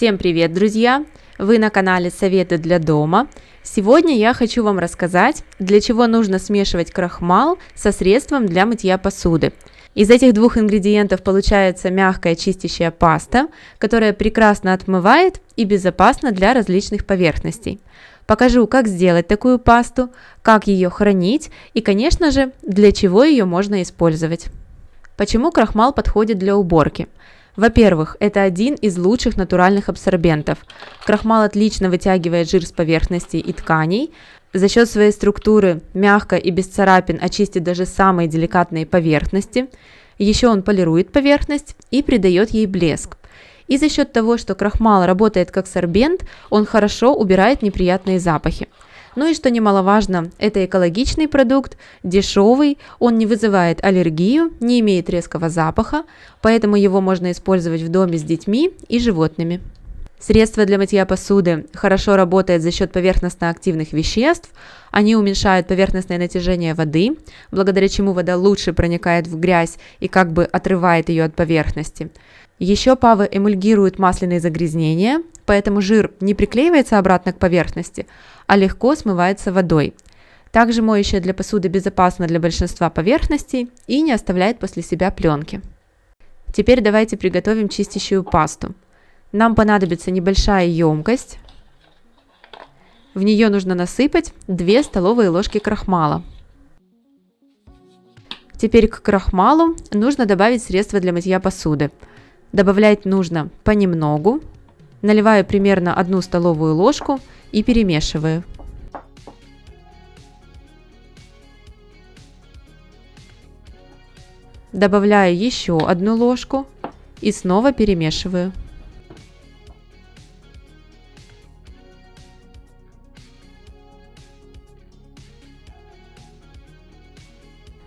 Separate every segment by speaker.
Speaker 1: Всем привет, друзья! Вы на канале Советы для дома. Сегодня я хочу вам рассказать, для чего нужно смешивать крахмал со средством для мытья посуды. Из этих двух ингредиентов получается мягкая чистящая паста, которая прекрасно отмывает и безопасна для различных поверхностей. Покажу, как сделать такую пасту, как ее хранить и, конечно же, для чего ее можно использовать. Почему крахмал подходит для уборки? Во-первых, это один из лучших натуральных абсорбентов. Крахмал отлично вытягивает жир с поверхностей и тканей. За счет своей структуры мягко и без царапин очистит даже самые деликатные поверхности. Еще он полирует поверхность и придает ей блеск. И за счет того, что крахмал работает как сорбент, он хорошо убирает неприятные запахи. Ну и что немаловажно, это экологичный продукт, дешевый, он не вызывает аллергию, не имеет резкого запаха, поэтому его можно использовать в доме с детьми и животными. Средство для мытья посуды хорошо работает за счет поверхностно-активных веществ, они уменьшают поверхностное натяжение воды, благодаря чему вода лучше проникает в грязь и как бы отрывает ее от поверхности. Еще ПАВы эмульгируют масляные загрязнения, поэтому жир не приклеивается обратно к поверхности, а легко смывается водой. Также моющее для посуды безопасно для большинства поверхностей и не оставляет после себя пленки. Теперь давайте приготовим чистящую пасту. Нам понадобится небольшая емкость. В нее нужно насыпать 2 столовые ложки крахмала. Теперь к крахмалу нужно добавить средство для мытья посуды. Добавлять нужно понемногу. Наливаю примерно 1 столовую ложку и перемешиваю. Добавляю еще 1 ложку и снова перемешиваю.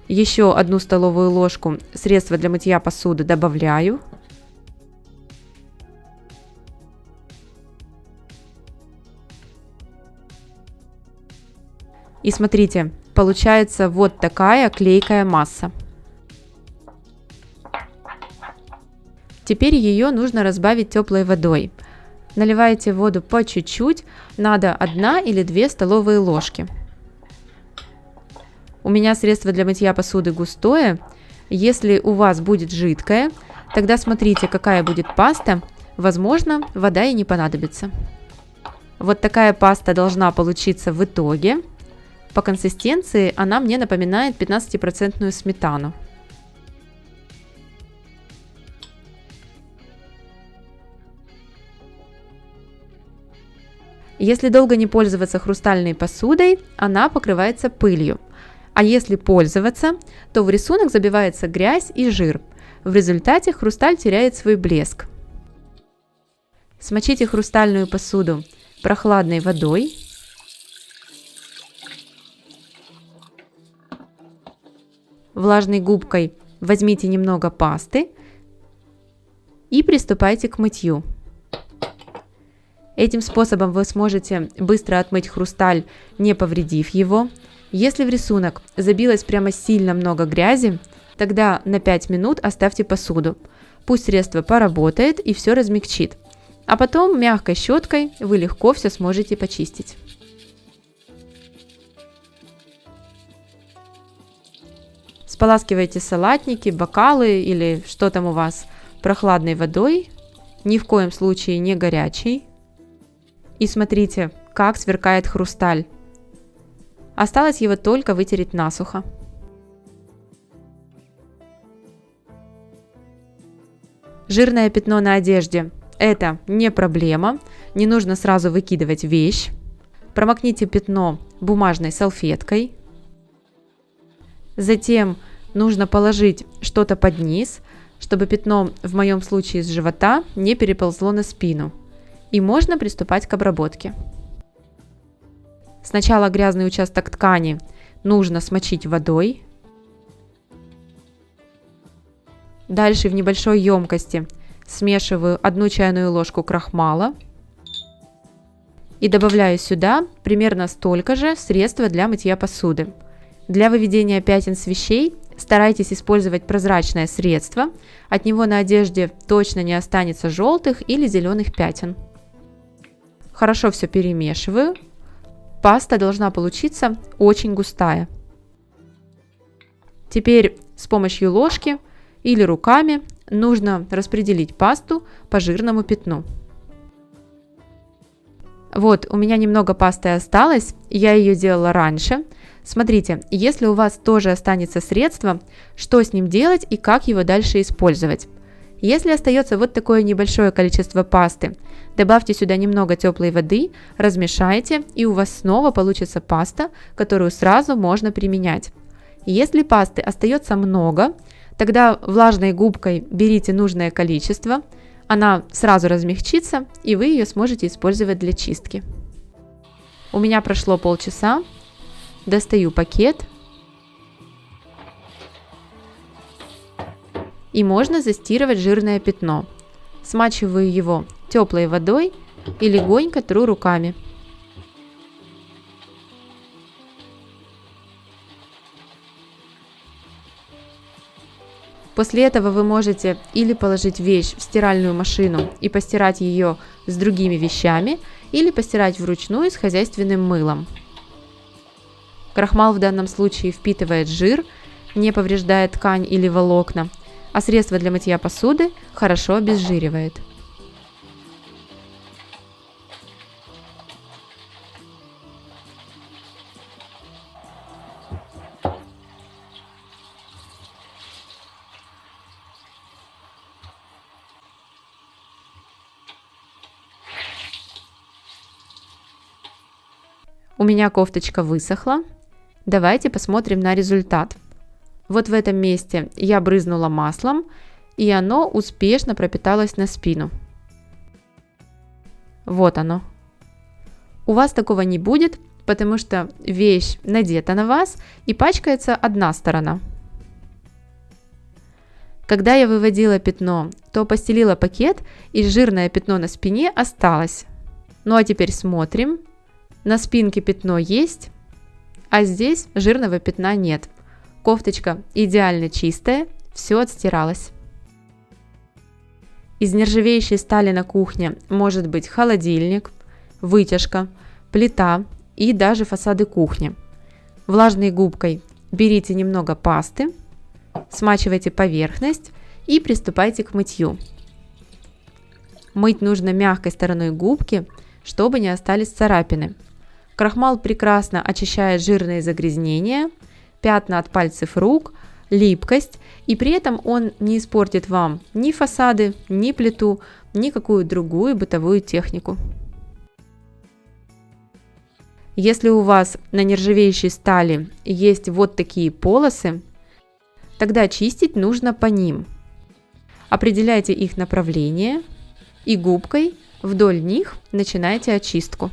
Speaker 1: Еще 1 столовую ложку средства для мытья посуды добавляю. И смотрите, получается вот такая клейкая масса. Теперь ее нужно разбавить теплой водой. Наливайте воду по чуть-чуть, надо 1 или 2 столовые ложки. У меня средство для мытья посуды густое. Если у вас будет жидкое, тогда смотрите, какая будет паста. Возможно, вода и не понадобится. Вот такая паста должна получиться в итоге. По консистенции она мне напоминает 15% сметану. Если долго не пользоваться хрустальной посудой, она покрывается пылью. А если пользоваться, то в рисунок забивается грязь и жир. В результате хрусталь теряет свой блеск. Смочите хрустальную посуду прохладной водой. Влажной губкой возьмите немного пасты и приступайте к мытью. Этим способом вы сможете быстро отмыть хрусталь, не повредив его. Если в рисунок забилось прямо сильно много грязи, тогда на 5 минут оставьте посуду. Пусть средство поработает и все размягчит. А потом мягкой щеткой вы легко все сможете почистить. Споласкивайте салатники, бокалы или что там у вас прохладной водой, ни в коем случае не горячей. И смотрите, как сверкает хрусталь. Осталось его только вытереть насухо. Жирное пятно на одежде – это не проблема, не нужно сразу выкидывать вещь. Промокните пятно бумажной салфеткой. Затем нужно положить что-то под низ, чтобы пятно, в моем случае с живота, не переползло на спину. И можно приступать к обработке. Сначала грязный участок ткани нужно смочить водой. Дальше в небольшой емкости смешиваю 1 чайную ложку крахмала и добавляю сюда примерно столько же средства для мытья посуды. Для выведения пятен с вещей старайтесь использовать прозрачное средство, от него на одежде точно не останется желтых или зеленых пятен. Хорошо все перемешиваю. Паста должна получиться очень густая. Теперь с помощью ложки или руками нужно распределить пасту по жирному пятну. Вот, у меня немного пасты осталось, я ее делала раньше. Смотрите, если у вас тоже останется средство, что с ним делать и как его дальше использовать. Если остается вот такое небольшое количество пасты, добавьте сюда немного теплой воды, размешайте, и у вас снова получится паста, которую сразу можно применять. Если пасты остается много, тогда влажной губкой берите нужное количество, она сразу размягчится, и вы ее сможете использовать для чистки. У меня прошло полчаса, достаю пакет, и можно застирывать жирное пятно. Смачиваю его теплой водой и легонько тру руками. После этого вы можете или положить вещь в стиральную машину и постирать ее с другими вещами, или постирать вручную с хозяйственным мылом. Крахмал в данном случае впитывает жир, не повреждая ткань или волокна, а средство для мытья посуды хорошо обезжиривает. У меня кофточка высохла. Давайте посмотрим на результат. Вот в этом месте я брызнула маслом, и оно успешно пропиталось на спину. Вот оно. У вас такого не будет, потому что вещь надета на вас и пачкается одна сторона. Когда я выводила пятно, то постелила пакет, и жирное пятно на спине осталось. Ну а теперь смотрим. На спинке пятно есть, а здесь жирного пятна нет. Кофточка идеально чистая, все отстиралось. Из нержавеющей стали на кухне может быть холодильник, вытяжка, плита и даже фасады кухни. Влажной губкой берите немного пасты, смачивайте поверхность и приступайте к мытью. Мыть нужно мягкой стороной губки, чтобы не остались царапины. Крахмал прекрасно очищает жирные загрязнения, пятна от пальцев рук, липкость, и при этом он не испортит вам ни фасады, ни плиту, ни какую другую бытовую технику. Если у вас на нержавеющей стали есть вот такие полосы, тогда чистить нужно по ним. Определяйте их направление и губкой вдоль них начинайте очистку.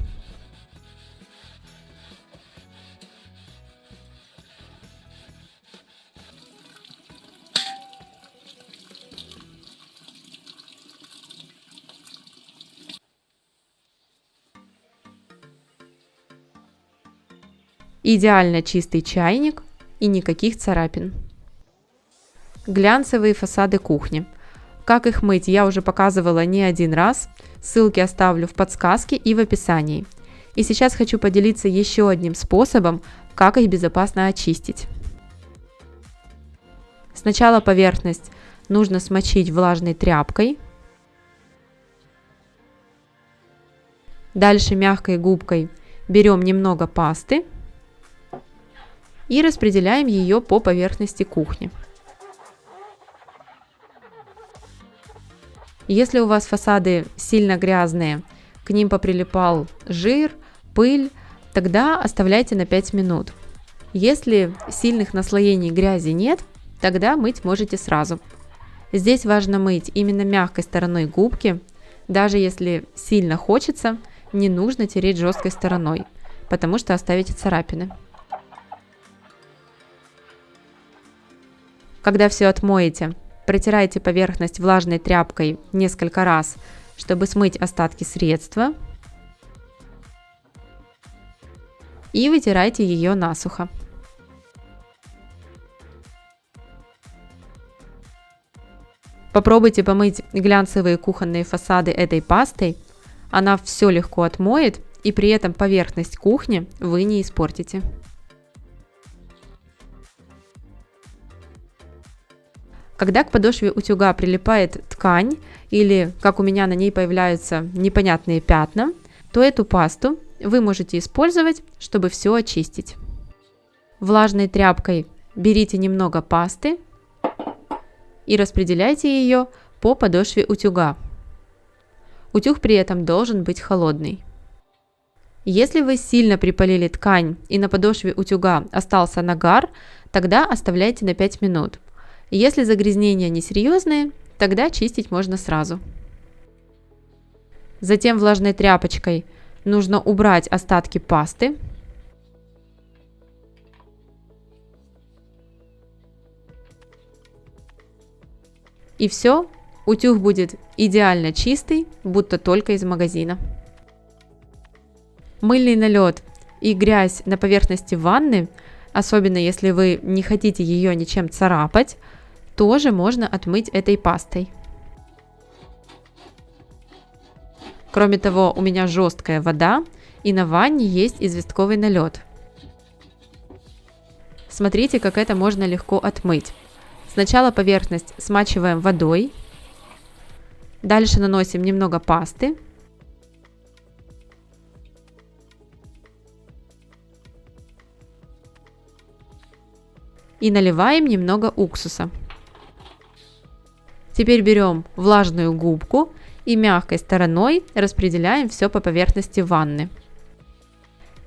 Speaker 1: Идеально чистый чайник и никаких царапин. Глянцевые фасады кухни. Как их мыть, я уже показывала не один раз. Ссылки оставлю в подсказке и в описании. И сейчас хочу поделиться еще одним способом, как их безопасно очистить. Сначала поверхность нужно смочить влажной тряпкой. Дальше мягкой губкой берем немного пасты и распределяем ее по поверхности кухни. Если у вас фасады сильно грязные, к ним поприлипал жир, пыль, тогда оставляйте на 5 минут. Если сильных наслоений грязи нет, тогда мыть можете сразу. Здесь важно мыть именно мягкой стороной губки. Даже если сильно хочется, не нужно тереть жесткой стороной, потому что оставите царапины. Когда все отмоете, протирайте поверхность влажной тряпкой несколько раз, чтобы смыть остатки средства. И вытирайте ее насухо. Попробуйте помыть глянцевые кухонные фасады этой пастой. Она все легко отмоет, и при этом поверхность кухни вы не испортите. Когда к подошве утюга прилипает ткань или, как у меня, на ней появляются непонятные пятна, то эту пасту вы можете использовать, чтобы все очистить. Влажной тряпкой берите немного пасты и распределяйте ее по подошве утюга. Утюг при этом должен быть холодный. Если вы сильно припалили ткань и на подошве утюга остался нагар, тогда оставляйте на 5 минут. Если загрязнения несерьезные, тогда чистить можно сразу. Затем влажной тряпочкой нужно убрать остатки пасты. И все, утюг будет идеально чистый, будто только из магазина. Мыльный налет и грязь на поверхности ванны, особенно если вы не хотите ее ничем царапать, тоже можно отмыть этой пастой. Кроме того, у меня жесткая вода, и на ванне есть известковый налет. Смотрите, как это можно легко отмыть. Сначала поверхность смачиваем водой, дальше наносим немного пасты, и наливаем немного уксуса. Теперь берем влажную губку и мягкой стороной распределяем все по поверхности ванны.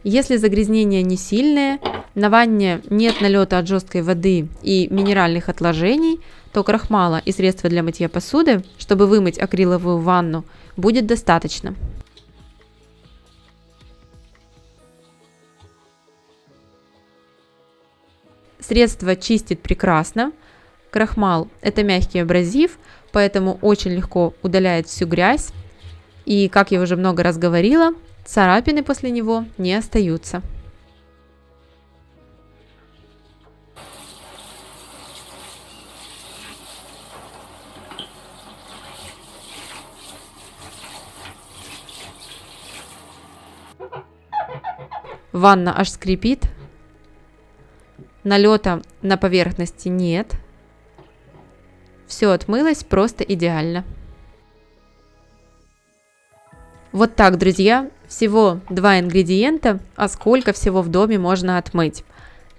Speaker 1: Если загрязнения не сильные, на ванне нет налета от жесткой воды и минеральных отложений, то крахмала и средства для мытья посуды, чтобы вымыть акриловую ванну, будет достаточно. Средство чистит прекрасно. Крахмал – это мягкий абразив, поэтому очень легко удаляет всю грязь. И, как я уже много раз говорила, царапины после него не остаются. Ванна аж скрипит. Налета на поверхности нет. Все отмылось просто идеально. Вот так, друзья, всего 2 ингредиента, а сколько всего в доме можно отмыть.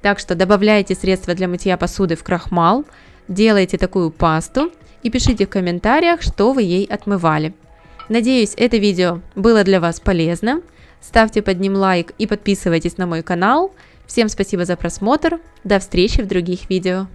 Speaker 1: Так что добавляйте средства для мытья посуды в крахмал, делайте такую пасту и пишите в комментариях, что вы ей отмывали. Надеюсь, это видео было для вас полезно. Ставьте под ним лайк и подписывайтесь на мой канал. Всем спасибо за просмотр. До встречи в других видео.